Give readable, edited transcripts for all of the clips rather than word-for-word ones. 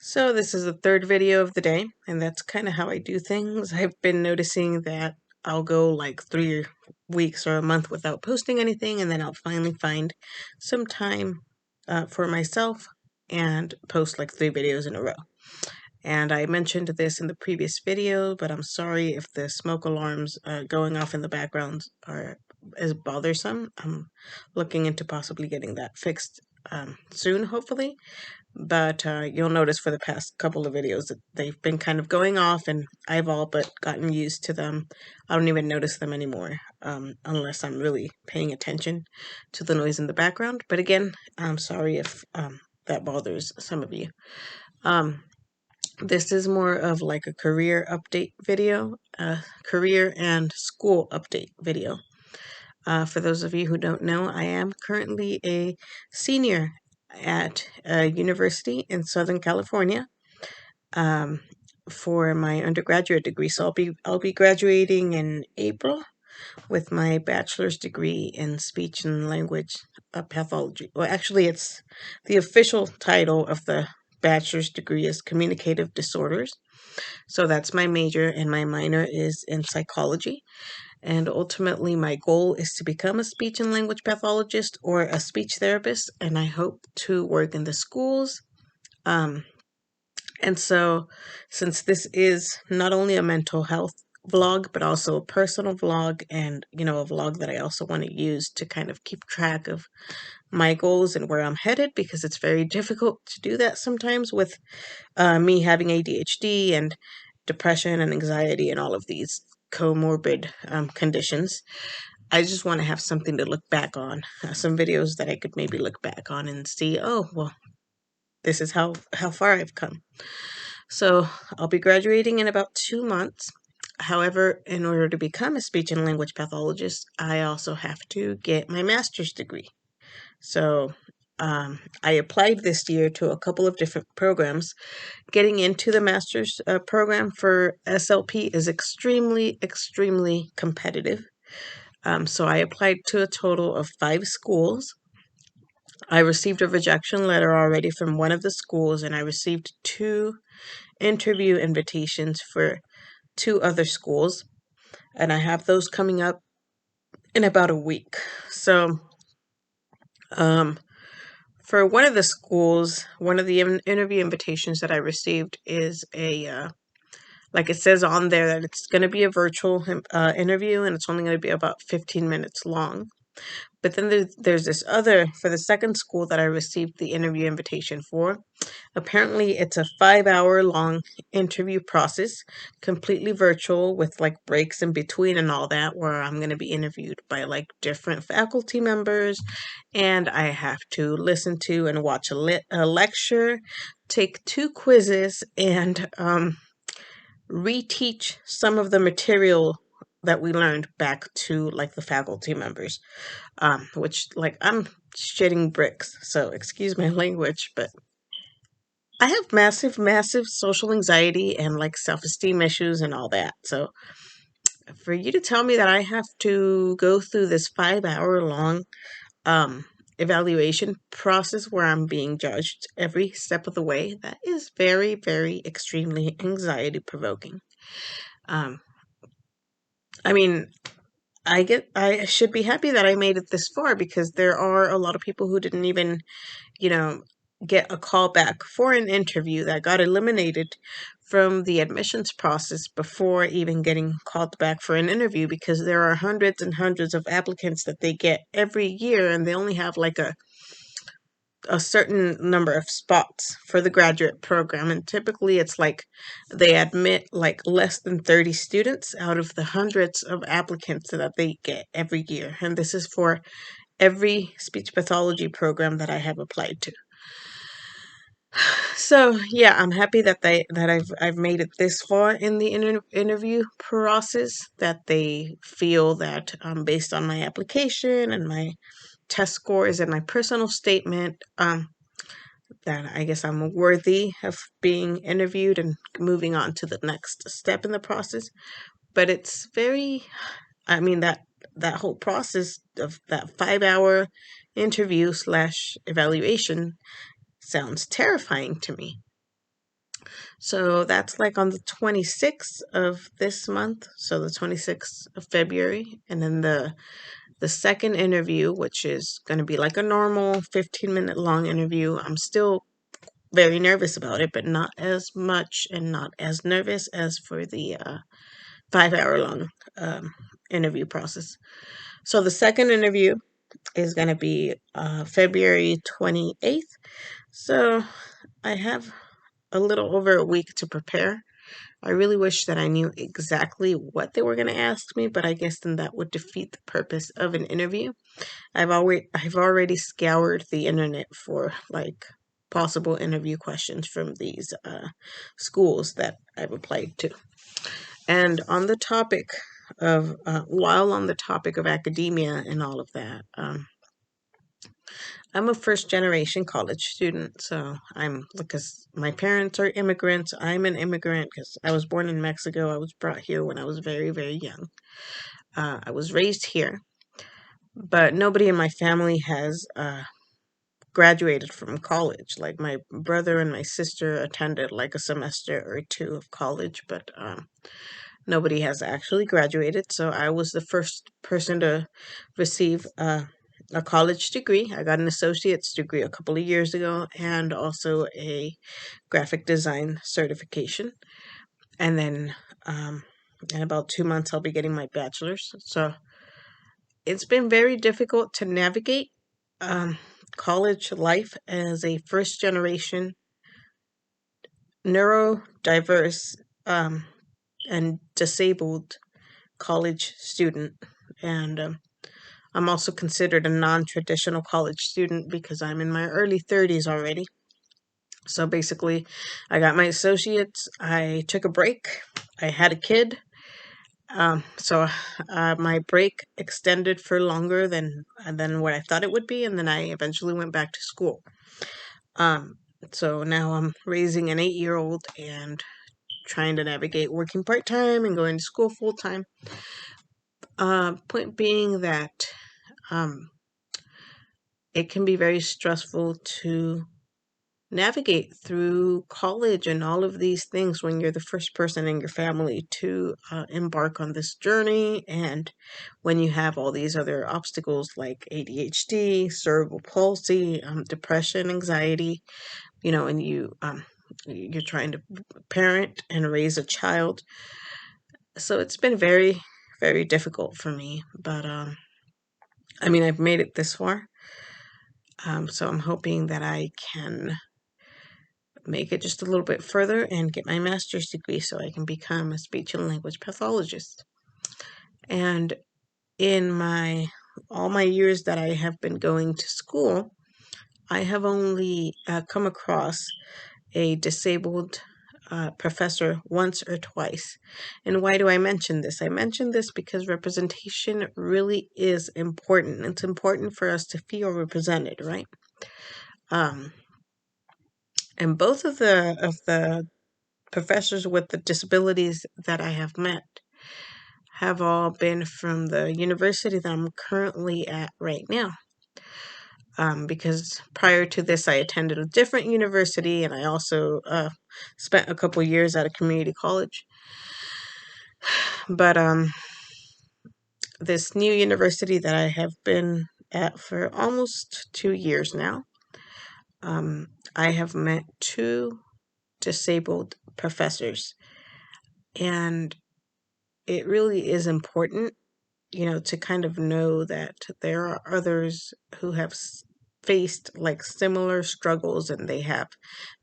So this is the third video of the day, and that's kind of how I do things. I've been noticing that I'll go like 3 weeks or a month without posting anything, and then I'll finally find some time for myself and post like 3 videos in a row. And I mentioned this in the previous video, but I'm sorry if the smoke alarms going off in the background is bothersome. I'm looking into possibly getting that fixed soon, hopefully. But you'll notice for the past couple of videos that they've been kind of going off, and I've all but gotten used to them. I don't even notice them anymore unless I'm really paying attention to the noise in the background. But again, I'm sorry if that bothers some of you. This is more of like a career update video, career and school update video. For those of you who don't know, I am currently a senior at a university in Southern California for my undergraduate degree. So I'll be graduating in April with my bachelor's degree in speech and language pathology. Well, actually, it's the official title of the bachelor's degree is communicative disorders. So that's my major, and my minor is in psychology. And ultimately, my goal is to become a speech and language pathologist or a speech therapist, and I hope to work in the schools. And so, since this is not only a mental health vlog, but also a personal vlog, and a vlog that I also want to use to kind of keep track of my goals and where I'm headed, because it's very difficult to do that sometimes with me having ADHD and depression and anxiety and all of these comorbid conditions. I just want to have something to look back on, some videos that I could maybe look back on and see, oh, well, this is how far I've come. So I'll be graduating in about 2 months. However, in order to become a speech and language pathologist, I also have to get my master's degree. So I applied this year to a couple of different programs. Getting into the master's program for SLP is extremely, extremely competitive. So I applied to a total of 5 schools. I received a rejection letter already from one of the schools, and I received 2 interview invitations for 2 other schools, and I have those coming up in about a week. So, for one of the schools, one of the interview invitations that I received is like it says on there that it's going to be a virtual interview, and it's only going to be about 15 minutes long. But then there's this other, for the second school that I received the interview invitation for. Apparently, it's a 5-hour long interview process, completely virtual with like breaks in between and all that, where I'm going to be interviewed by like different faculty members, and I have to listen to and watch a lecture, take 2 quizzes, and reteach some of the material that we learned back to like the faculty members, which like I'm shitting bricks, so excuse my language, but I have massive, massive social anxiety and like self-esteem issues and all that. So for you to tell me that I have to go through this 5-hour long evaluation process where I'm being judged every step of the way, that is very, very extremely anxiety provoking. I mean, I should be happy that I made it this far, because there are a lot of people who didn't even, get a call back for an interview, that got eliminated from the admissions process before even getting called back for an interview, because there are hundreds and hundreds of applicants that they get every year, and they only have like a certain number of spots for the graduate program, and typically it's like they admit like less than 30 students out of the hundreds of applicants that they get every year, and this is for every speech pathology program that I have applied to. So yeah, I'm happy that I've made it this far in the interview process, that they feel that based on my application and my test scores and my personal statement, that I guess I'm worthy of being interviewed and moving on to the next step in the process. But it's very, I mean, that whole process of that 5-hour interview / evaluation sounds terrifying to me. So that's like on the 26th of this month, so the 26th of February, and then the second interview, which is going to be like a normal 15-minute long interview. I'm still very nervous about it, but not as much and not as nervous as for the 5 hour long interview process. So the second interview is going to be February 28th. So I have a little over a week to prepare. I really wish that I knew exactly what they were going to ask me, but I guess then that would defeat the purpose of an interview. I've already scoured the internet for like possible interview questions from these schools that I've applied to. And on the topic of while on the topic of academia and all of that, I'm a first generation college student, so I'm because my parents are immigrants. I'm an immigrant because I was born in Mexico. I was brought here when I was very, very young. I was raised here, but nobody in my family has graduated from college. Like my brother and my sister attended like a semester or two of college, but nobody has actually graduated. So I was the first person to receive a college degree. I got an associate's degree a couple of years ago and also a graphic design certification. And then in about 2 months, I'll be getting my bachelor's. So it's been very difficult to navigate um, college life as a first generation neurodiverse and disabled college student. And I'm also considered a non traditional college student because I'm in my early 30s already. So basically, I got my associates, I took a break, I had a kid. So my break extended for longer than what I thought it would be, and then I eventually went back to school. Um, so now I'm raising an 8-year-old and trying to navigate working part time and going to school full time. Point being that um, it can be very stressful to navigate through college and all of these things when you're the first person in your family to embark on this journey, and when you have all these other obstacles like ADHD, cerebral palsy, depression, anxiety, and you're trying to parent and raise a child. So it's been very, very difficult for me, but I mean, I've made it this far. So I'm hoping that I can make it just a little bit further and get my master's degree so I can become a speech and language pathologist. And in all my years that I have been going to school, I have only come across a disabled professor once or twice. And why do I mention this? I mention this because representation really is important. It's important for us to feel represented, right? Um, and both of the professors with the disabilities that I have met have all been from the university that I'm currently at right now. Because prior to this, I attended a different university, and I also spent a couple years at a community college. But this new university that I have been at for almost 2 years now, I have met two disabled professors, and it really is important, to kind of know that there are others who have faced like similar struggles, and they have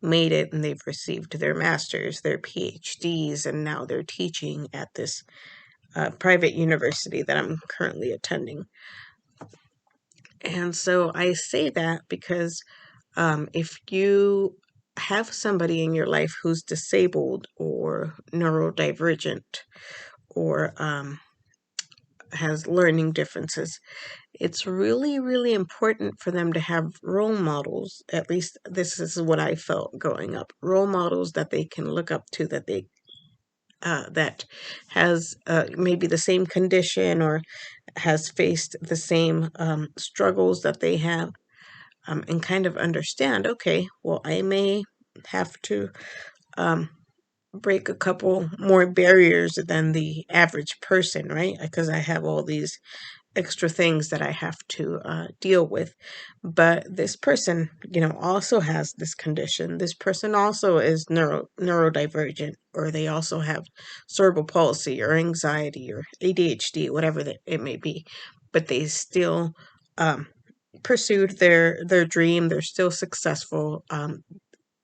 made it, and they've received their masters, their PhDs, and now they're teaching at this private university that I'm currently attending. And so I say that because if you have somebody in your life who's disabled or neurodivergent or has learning differences, it's really, really important for them to have role models. At least this is what I felt growing up. Role models that they can look up to, that has maybe the same condition or has faced the same struggles that they have, and kind of understand, okay, well, I may have to break a couple more barriers than the average person, right? Because I have all these extra things that I have to deal with. But this person, also has this condition. This person also is neurodivergent, or they also have cerebral palsy or anxiety or ADHD, whatever it may be. But they still pursued their dream. They're still successful.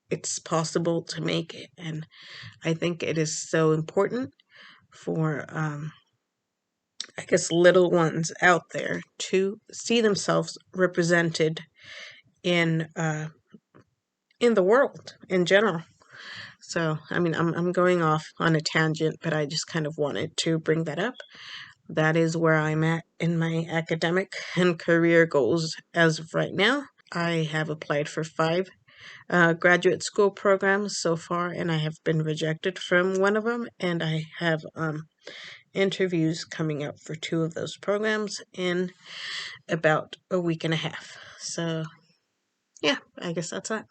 It's possible to make it, and I think it is so important for I guess little ones out there to see themselves represented in uh, in the world in general. So, I mean, I'm going off on a tangent, but I just kind of wanted to bring that up. That is where I'm at in my academic and career goals as of right now. I have applied for 5 graduate school programs so far, and I have been rejected from one of them, and I have interviews coming up for 2 of those programs in about a week and a half. So, yeah, I guess that's that.